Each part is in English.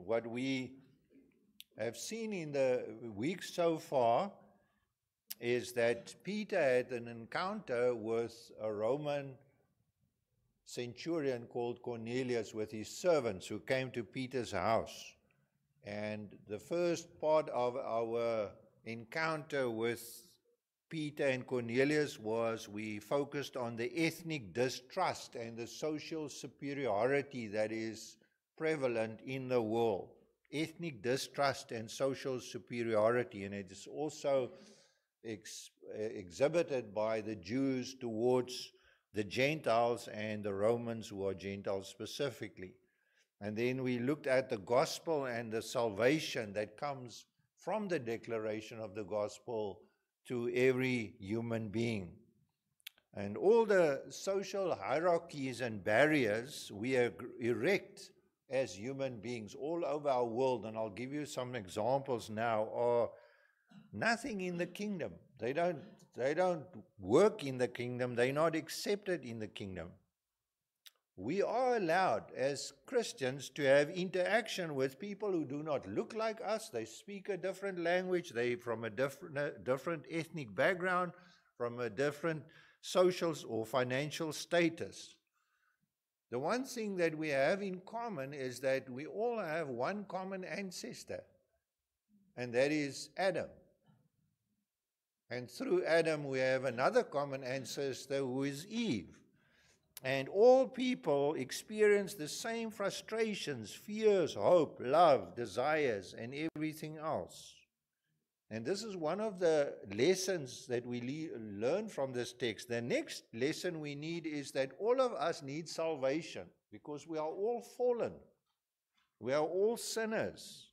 what we have seen in the weeks so far is that Peter had an encounter with a Roman centurion called Cornelius with his servants who came to Peter's house. And the first part of our encounter with Peter and Cornelius was we focused on the ethnic distrust and the social superiority that is prevalent in the world. Ethnic distrust and social superiority, and it is also exhibited by the Jews towards the Gentiles and the Romans who are Gentiles specifically. And then we looked at the gospel and the salvation that comes from the declaration of the gospel to every human being. And all the social hierarchies and barriers we erect as human beings all over our world, and I'll give you some examples now, are nothing in the kingdom. They don't work in the kingdom. They're not accepted in the kingdom. We are allowed as Christians to have interaction with people who do not look like us. They speak a different language. They're from a different ethnic background, from a different social or financial status. The one thing that we have in common is that we all have one common ancestor, and that is Adam. And through Adam we have another common ancestor who is Eve. And all people experience the same frustrations, fears, hope, love, desires, and everything else. And this is one of the lessons that we learn from this text. The next lesson we need is that all of us need salvation because we are all fallen. We are all sinners.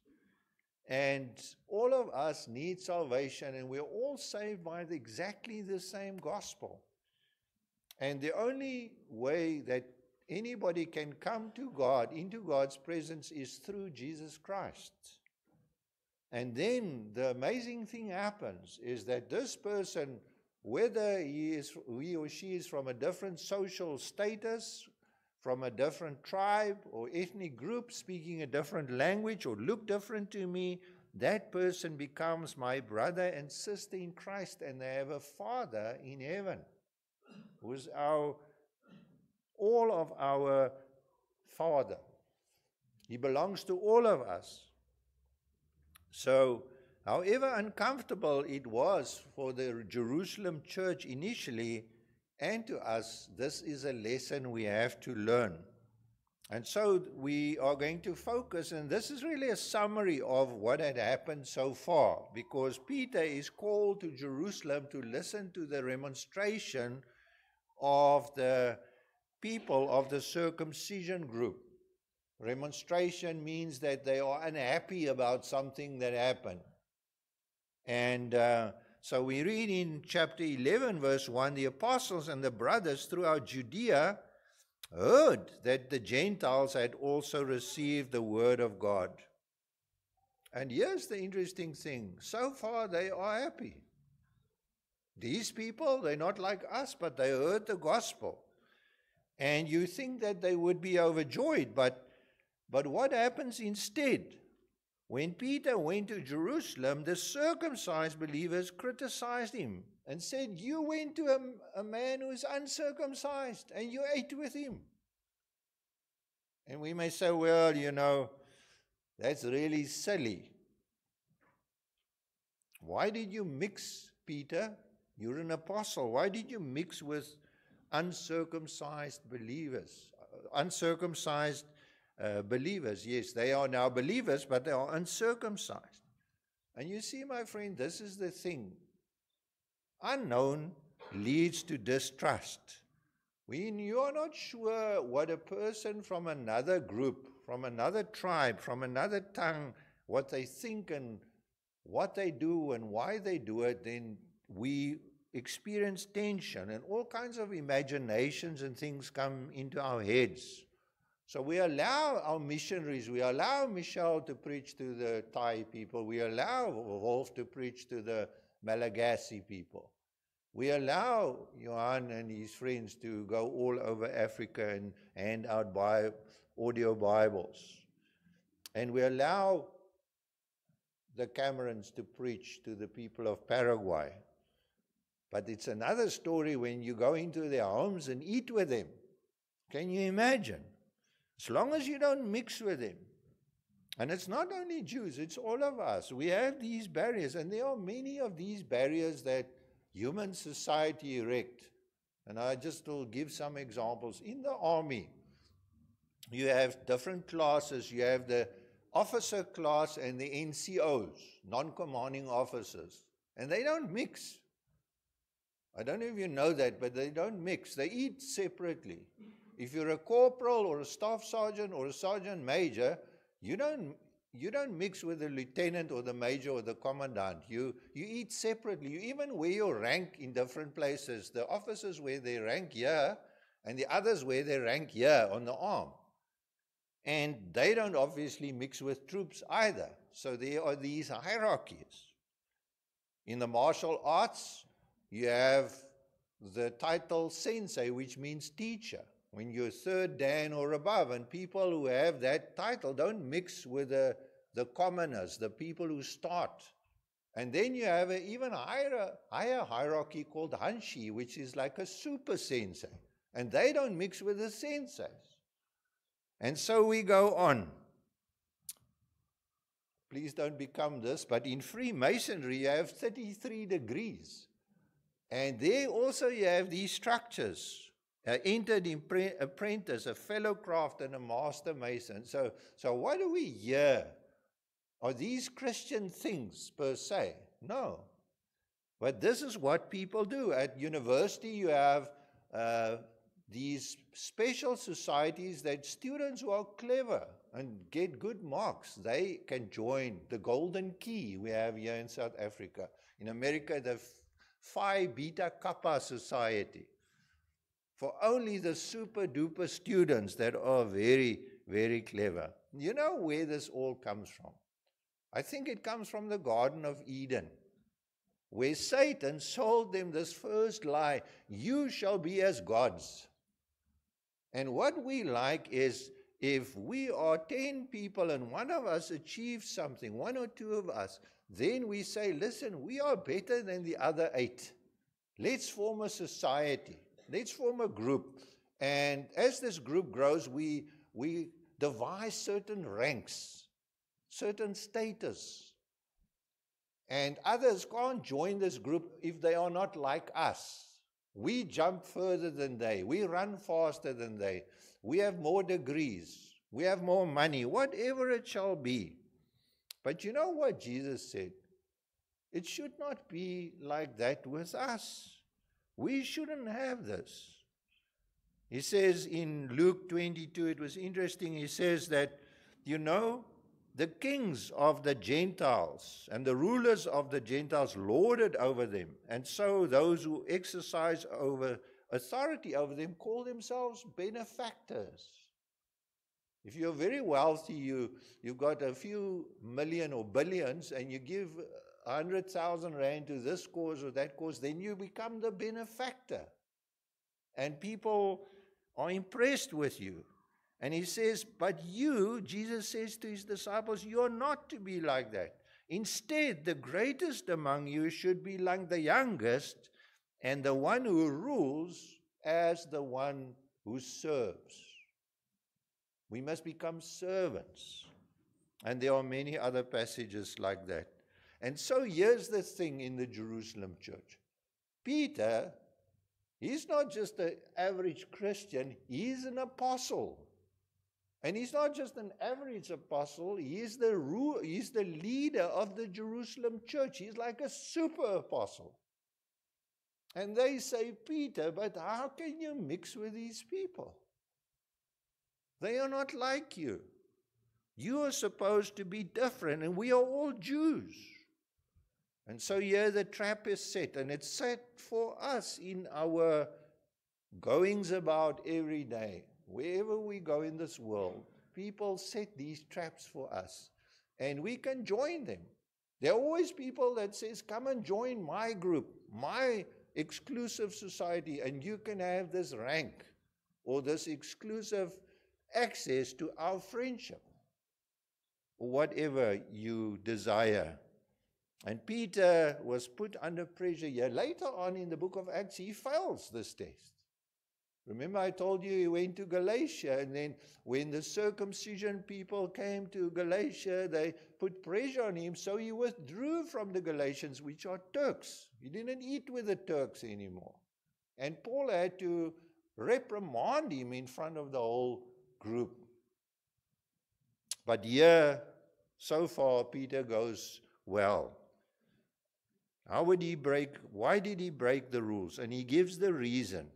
And all of us need salvation, and we're all saved by exactly the same gospel. And the only way that anybody can come to God, into God's presence, is through Jesus Christ. And then the amazing thing happens is that this person, whether he or she is from a different social status, from a different tribe or ethnic group, speaking a different language or look different to me, that person becomes my brother and sister in Christ, and they have a Father in heaven who is all of our Father. He belongs to all of us. So, however uncomfortable it was for the Jerusalem church initially, and to us, this is a lesson we have to learn. And so we are going to focus, and this is really a summary of what had happened so far, because Peter is called to Jerusalem to listen to the remonstration of the people of the circumcision group. Remonstration means that they are unhappy about something that happened. And so we read in chapter 11, verse 1, the apostles and the brothers throughout Judea heard that the Gentiles had also received the word of God. And here's the interesting thing. So far, they are happy. These people, they're not like us, but they heard the gospel. And you think that they would be overjoyed, but what happens instead? When Peter went to Jerusalem, the circumcised believers criticized him and said, you went to a man who is uncircumcised and you ate with him. And we may say, well, that's really silly. Why did you mix, Peter? You're an apostle. Why did you mix with uncircumcised believers? Uncircumcised believers. Yes, they are now believers, but they are uncircumcised. And you see, my friend, this is the thing. Unknown leads to distrust. When you are not sure what a person from another group, from another tribe, from another tongue, what they think and what they do and why they do it, then we experience tension and all kinds of imaginations and things come into our heads. So we allow our missionaries, we allow Michelle to preach to the Thai people, we allow Wolf to preach to the Malagasy people. We allow Johan and his friends to go all over Africa and hand out audio Bibles. And we allow the Camerons to preach to the people of Paraguay. But it's another story when you go into their homes and eat with them. Can you imagine? As long as you don't mix with them. And it's not only Jews, it's all of us. We have these barriers, and there are many of these barriers that human society erect. And I just will give some examples. In the army, you have different classes. You have the officer class and the NCOs, non-commanding officers. And they don't mix. I don't know if you know that, but they don't mix. They eat separately. If you're a corporal or a staff sergeant or a sergeant major, you don't mix with the lieutenant or the major or the commandant. You eat separately. You even wear your rank in different places. The officers wear their rank here, and the others wear their rank here on the arm. And they don't obviously mix with troops either. So there are these hierarchies. In the martial arts, you have the title sensei, which means teacher. When you're third dan or above, and people who have that title don't mix with the commoners, the people who start. And then you have an even higher hierarchy called hanshi, which is like a super sensei. And they don't mix with the senseis. And so we go on. Please don't become this, but in Freemasonry you have 33 degrees. And there also you have these structures. Entered apprentice, a fellow craft, and a master mason. So what do we hear? Are these Christian things per se? No. But this is what people do. At university you have these special societies that students who are clever and get good marks, they can join the Golden Key we have here in South Africa. In America, the Phi Beta Kappa Society. For only the super duper students that are very, very clever. You know where this all comes from? I think it comes from the Garden of Eden, where Satan sold them this first lie, you shall be as gods. And what we like is, if we are 10 people and one of us achieves something, one or two of us, then we say, listen, we are better than the other 8. Let's form a society. Let's form a group. And as this group grows, we devise certain ranks, certain status. And others can't join this group if they are not like us. We jump further than they. We run faster than they. We have more degrees. We have more money, whatever it shall be. But you know what Jesus said? It should not be like that with us. We shouldn't have this. He says in Luke 22, it was interesting, he says that, you know, the kings of the Gentiles and the rulers of the Gentiles lorded over them. And so those who exercise authority over them call themselves benefactors. If you're very wealthy, you've got a few million or billions, and you give 100,000 rand to this cause or that cause, then you become the benefactor. And people are impressed with you. And he says, but you, Jesus says to his disciples, you're not to be like that. Instead, the greatest among you should be like the youngest, and the one who rules as the one who serves. We must become servants. And there are many other passages like that. And so here's the thing in the Jerusalem church. Peter, he's not just an average Christian, he's an apostle. And he's not just an average apostle, he's the leader of the Jerusalem church. He's like a super apostle. And they say, Peter, but how can you mix with these people? They are not like you. You are supposed to be different, and we are all Jews. And so here the trap is set, and it's set for us in our goings about every day. Wherever we go in this world, people set these traps for us, and we can join them. There are always people that says, come and join my group, my exclusive society, and you can have this rank or this exclusive access to our friendship. or whatever you desire. And Peter was put under pressure here. Later on in the book of Acts, he fails this test. Remember I told you he went to Galatia, and then when the circumcision people came to Galatia, they put pressure on him, so he withdrew from the Galatians, which are Turks. He didn't eat with the Turks anymore. And Paul had to reprimand him in front of the whole group. But here, so far, Peter goes well. Why did he break the rules? And he gives the reason.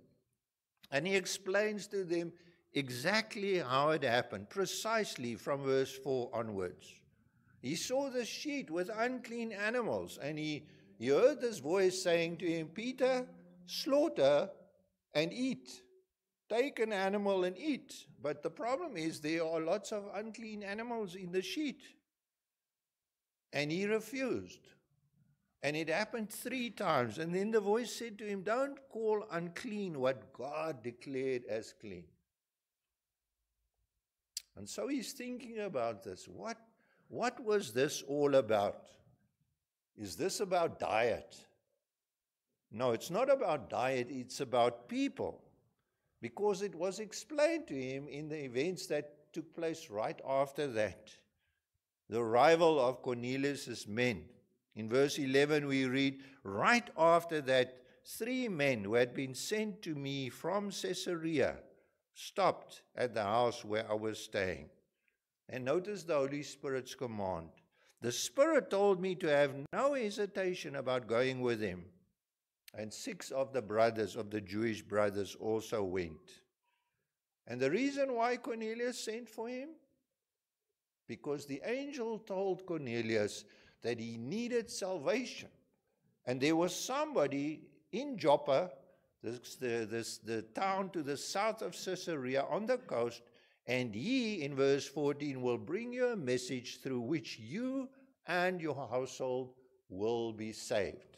And he explains to them exactly how it happened, precisely from verse 4 onwards. He saw the sheet with unclean animals, and he heard this voice saying to him, Peter, slaughter and eat. Take an animal and eat. But the problem is there are lots of unclean animals in the sheet. And he refused. And it happened 3 times. And then the voice said to him, don't call unclean what God declared as clean. And so he's thinking about this. What was this all about? Is this about diet? No, it's not about diet. It's about people. Because it was explained to him in the events that took place right after that. The arrival of Cornelius' men. In verse 11 we read, right after that, 3 men who had been sent to me from Caesarea stopped at the house where I was staying. And notice the Holy Spirit's command. The Spirit told me to have no hesitation about going with him. And 6 of the brothers, of the Jewish brothers, also went. And the reason why Cornelius sent for him? Because the angel told Cornelius that he needed salvation. And there was somebody in Joppa, the town to the south of Caesarea on the coast, and he, in verse 14, will bring you a message through which you and your household will be saved.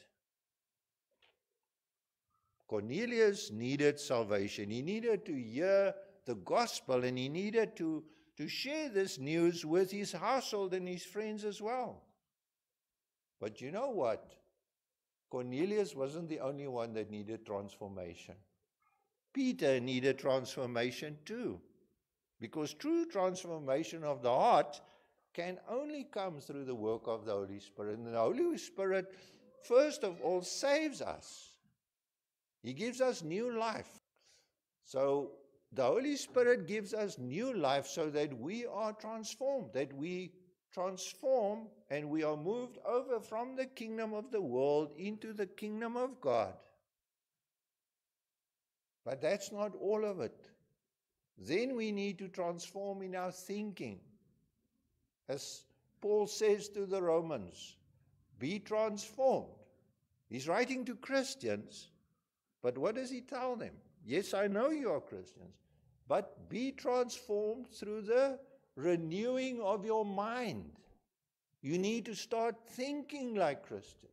Cornelius needed salvation. He needed to hear the gospel, and he needed to share this news with his household and his friends as well. But you know what? Cornelius wasn't the only one that needed transformation. Peter needed transformation too. Because true transformation of the heart can only come through the work of the Holy Spirit. And the Holy Spirit, first of all, saves us. He gives us new life. So the Holy Spirit gives us new life so that we are transformed, that we transform and we are moved over from the kingdom of the world into the kingdom of God. But that's not all of it. Then we need to transform in our thinking. As Paul says to the Romans, be transformed. He's writing to Christians, but what does he tell them? Yes, I know you are Christians, but be transformed through the renewing of your mind. You need to start thinking like Christians.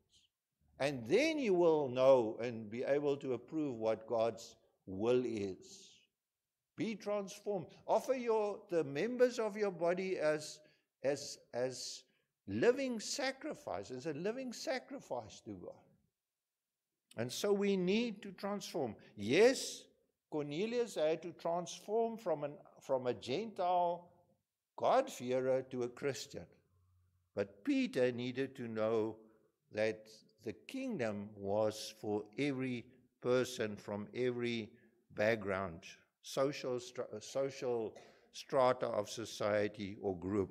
And then you will know and be able to approve what God's will is. Be transformed. Offer the members of your body as living sacrifice, as a living sacrifice to God. And so we need to transform. Yes, Cornelius had to transform from a Gentile God-fearer to a Christian. But Peter needed to know that the kingdom was for every person from every background, social strata of society or group.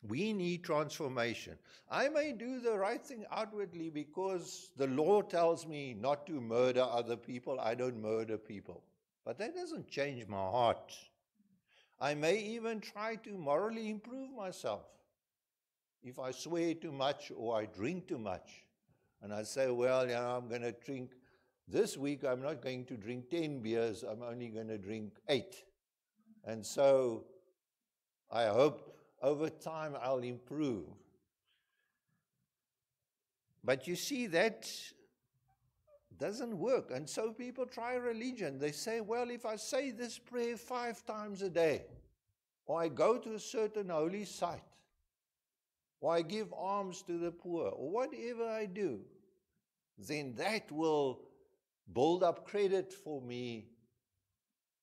We need transformation. I may do the right thing outwardly because the law tells me not to murder other people. I don't murder people. But that doesn't change my heart. I may even try to morally improve myself. If I swear too much or I drink too much, and I say, well, I'm going to drink, this week I'm not going to drink 10 beers, I'm only going to drink 8. And so I hope over time I'll improve. But you see, that doesn't work. And so people try religion. They say, well, if I say this prayer 5 times a day, or I go to a certain holy site, or I give alms to the poor, or whatever I do, then that will build up credit for me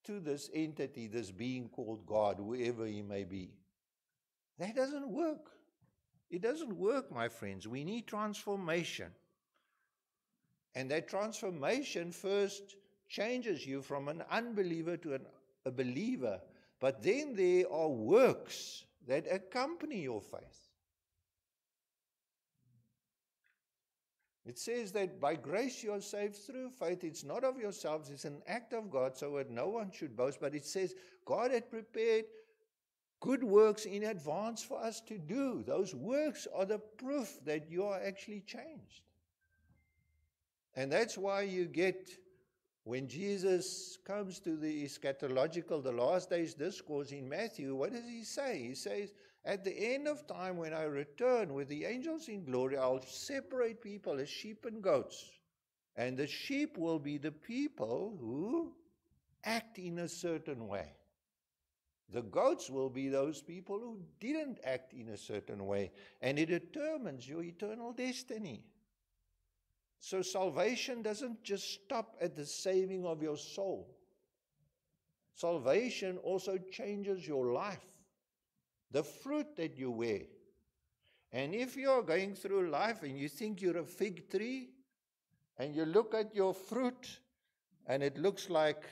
to this entity, this being called God, whoever he may be. That doesn't work. It doesn't work, my friends. We need transformation. And that transformation first changes you from an unbeliever to a believer. But then there are works that accompany your faith. It says that by grace you are saved through faith. It's not of yourselves, it's an act of God, so that no one should boast. But it says God had prepared good works in advance for us to do. Those works are the proof that you are actually changed. And that's why you get, when Jesus comes to the eschatological, the last days discourse in Matthew, what does he say? He says, at the end of time, when I return with the angels in glory, I'll separate people as sheep and goats. And the sheep will be the people who act in a certain way. The goats will be those people who didn't act in a certain way. And it determines your eternal destiny. So salvation doesn't just stop at the saving of your soul. Salvation also changes your life. The fruit that you wear. And if you're going through life and you think you're a fig tree, and you look at your fruit, and it looks like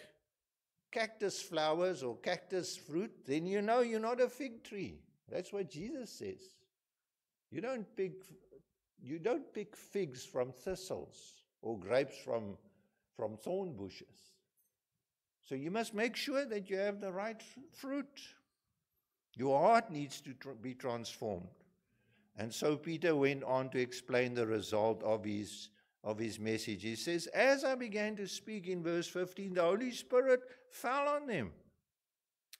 cactus flowers or cactus fruit, then you know you're not a fig tree. That's what Jesus says. You don't pick figs from thistles or grapes from thorn bushes. So you must make sure that you have the right fruit. Your heart needs to be transformed. And so Peter went on to explain the result of his message. He says, as I began to speak in verse 15, the Holy Spirit fell on them,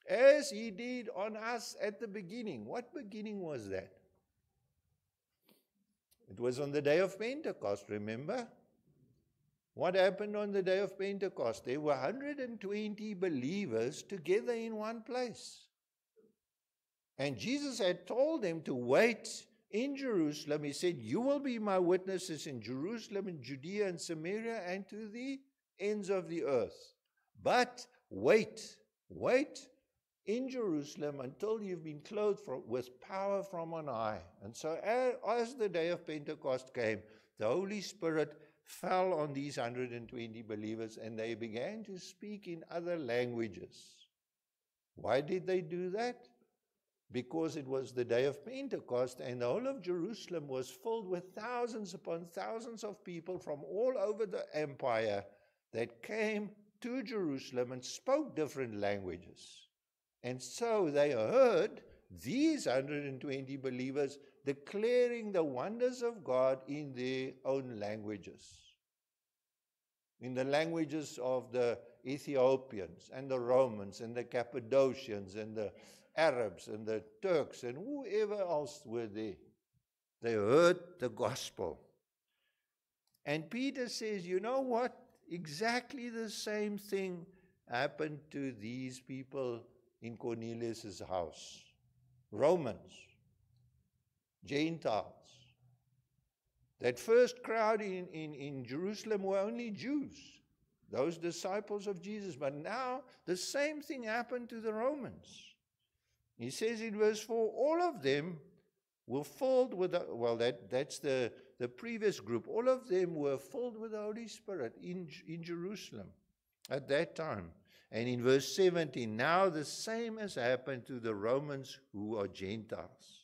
as he did on us at the beginning. What beginning was that? It was on the day of Pentecost, remember? What happened on the day of Pentecost? There were 120 believers together in one place. And Jesus had told them to wait in Jerusalem. He said, you will be my witnesses in Jerusalem, in Judea and Samaria, and to the ends of the earth. But wait in Jerusalem until you've been clothed with power from on high. And so as the day of Pentecost came, the Holy Spirit fell on these 120 believers, and they began to speak in other languages. Why did they do that? Because it was the day of Pentecost, and the whole of Jerusalem was filled with thousands upon thousands of people from all over the empire that came to Jerusalem and spoke different languages. And so they heard these 120 believers declaring the wonders of God in their own languages. In the languages of the Ethiopians and the Romans and the Cappadocians and the Arabs and the Turks and whoever else were there. They heard the gospel. And Peter says, you know what? Exactly the same thing happened to these people in Cornelius' house. Romans, Gentiles. That first crowd in Jerusalem were only Jews, those disciples of Jesus. But now the same thing happened to the Romans. He says in verse 4, all of them were filled with, that's the previous group. All of them were filled with the Holy Spirit in Jerusalem at that time. And in verse 17, now the same has happened to the Romans who are Gentiles.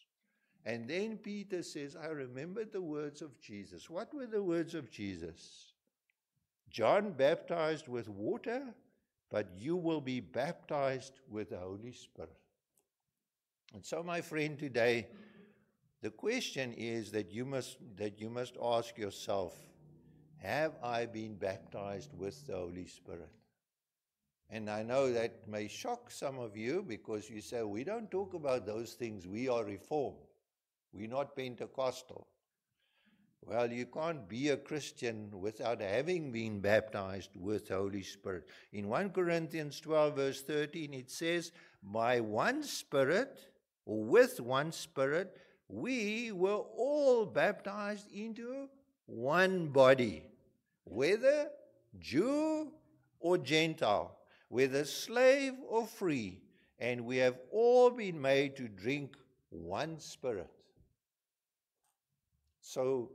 And then Peter says, I remembered the words of Jesus. What were the words of Jesus? John baptized with water, but you will be baptized with the Holy Spirit. And so, my friend, today, the question is that you must ask yourself, have I been baptized with the Holy Spirit? And I know that may shock some of you because you say, we don't talk about those things. We are Reformed. We're not Pentecostal. Well, you can't be a Christian without having been baptized with the Holy Spirit. In 1 Corinthians 12, verse 13, it says, by one Spirit, or with one Spirit, we were all baptized into one body, whether Jew or Gentile, whether slave or free, and we have all been made to drink one Spirit. So,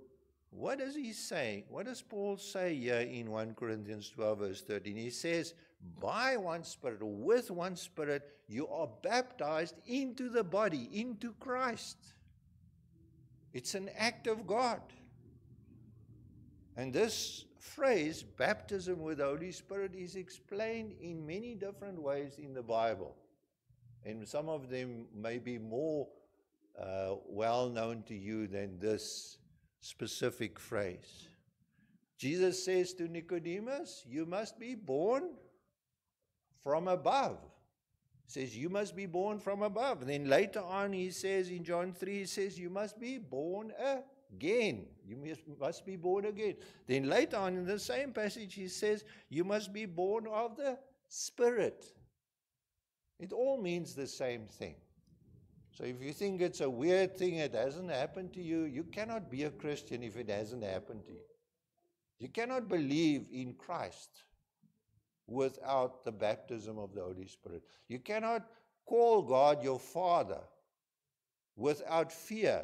what is he saying? What does Paul say here in 1 Corinthians 12, verse 13? He says, by one Spirit, or with one Spirit, you are baptized into the body, into Christ. It's an act of God. And this phrase, baptism with the Holy Spirit, is explained in many different ways in the Bible. And some of them may be more well known to you than this specific phrase. Jesus says to Nicodemus, you must be born from above. He says, you must be born from above. And then later on he says in John 3, he says, you must be born again. You must be born again. Then later on in the same passage he says, you must be born of the Spirit. It all means the same thing. So if you think it's a weird thing, it hasn't happened to you, you cannot be a Christian if it hasn't happened to you. You cannot believe in Christ without the baptism of the Holy Spirit. You cannot call God your Father without fear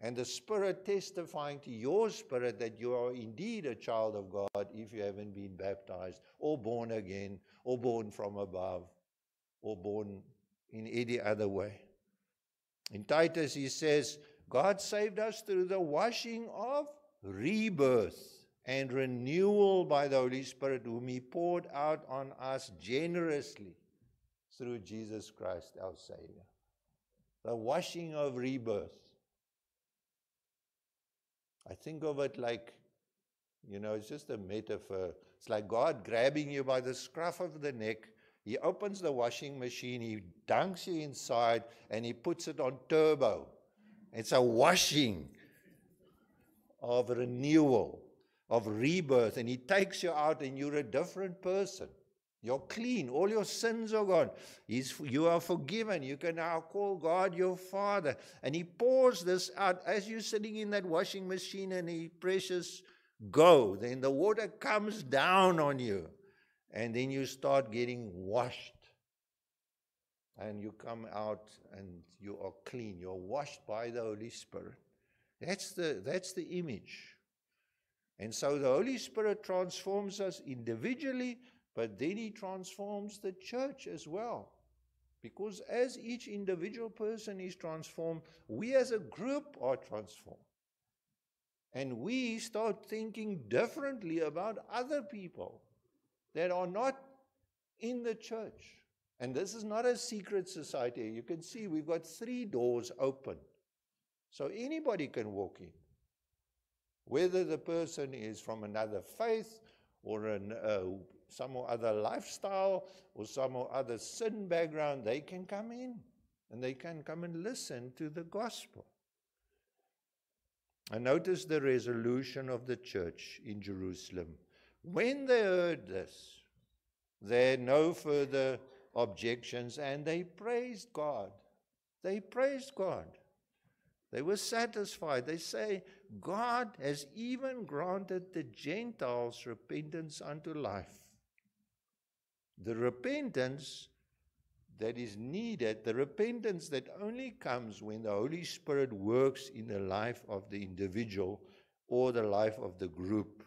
and the Spirit testifying to your spirit that you are indeed a child of God if you haven't been baptized or born again or born from above or born in any other way. In Titus he says, God saved us through the washing of rebirth and renewal by the Holy Spirit, whom he poured out on us generously through Jesus Christ our Savior. The washing of rebirth. I think of it like, it's just a metaphor. It's like God grabbing you by the scruff of the neck. He opens the washing machine, he dunks you inside, and he puts it on turbo. It's a washing of renewal, of rebirth, and he takes you out and you're a different person. You're clean. All your sins are gone. You are forgiven. You can now call God your Father. And he pours this out as you're sitting in that washing machine and he presses go. Then the water comes down on you. And then you start getting washed. And you come out and you are clean. You're washed by the Holy Spirit. That's the image. And so the Holy Spirit transforms us individually, but then he transforms the church as well. Because as each individual person is transformed, we as a group are transformed. And we start thinking differently about other people that are not in the church. And this is not a secret society. You can see we've got 3 doors open. So anybody can walk in. Whether the person is from another faith or some other lifestyle or some other sin background, they can come in and they can come and listen to the gospel. I noticed the resolution of the church in Jerusalem. When they heard this, they had no further objections and they praised God. They praised God. They were satisfied. They say, God has even granted the Gentiles repentance unto life. The repentance that is needed, the repentance that only comes when the Holy Spirit works in the life of the individual or the life of the group.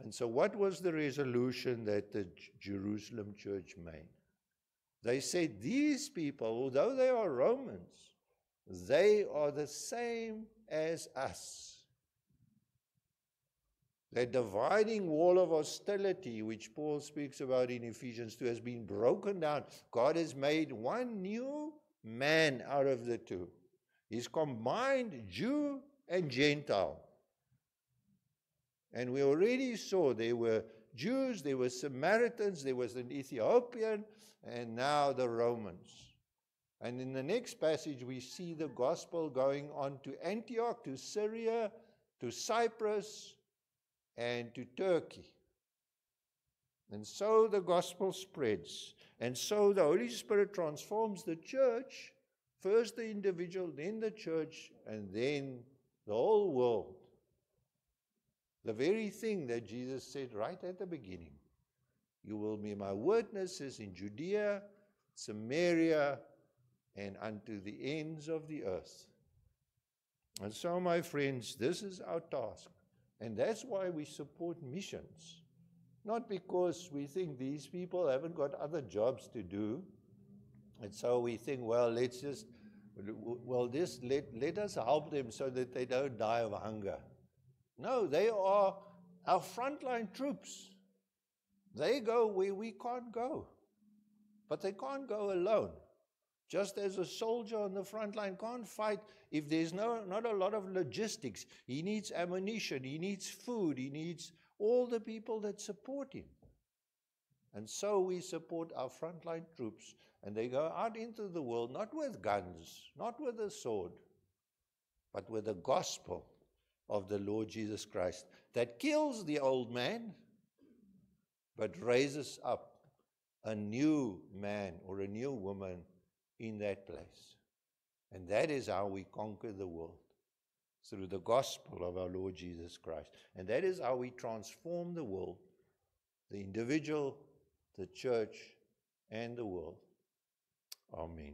And so what was the resolution that the Jerusalem church made? They said, these people, although they are Romans, they are the same as us. The dividing wall of hostility, which Paul speaks about in Ephesians 2, has been broken down. God has made one new man out of the two. He's combined Jew and Gentile. And we already saw there were Jews, there were Samaritans, there was an Ethiopian, and now the Romans. And in the next passage, we see the gospel going on to Antioch, to Syria, to Cyprus, and to Turkey. And so the gospel spreads. And so the Holy Spirit transforms the church, first the individual, then the church, and then the whole world. The very thing that Jesus said right at the beginning. You will be my witnesses in Judea, Samaria, and unto the ends of the earth. And so, my friends, this is our task. And that's why we support missions. Not because we think these people haven't got other jobs to do. And so we think, well, let us help them so that they don't die of hunger. No, they are our frontline troops. They go where we can't go. But they can't go alone. Just as a soldier on the front line can't fight if there's not a lot of logistics. He needs ammunition, he needs food, he needs all the people that support him. And so we support our frontline troops, and they go out into the world, not with guns, not with a sword, but with the gospel of the Lord Jesus Christ that kills the old man, but raises up a new man or a new woman in that place. And that is how we conquer the world, through the gospel of our Lord Jesus Christ. And that is how we transform the world, the individual, the church, and the world. Amen.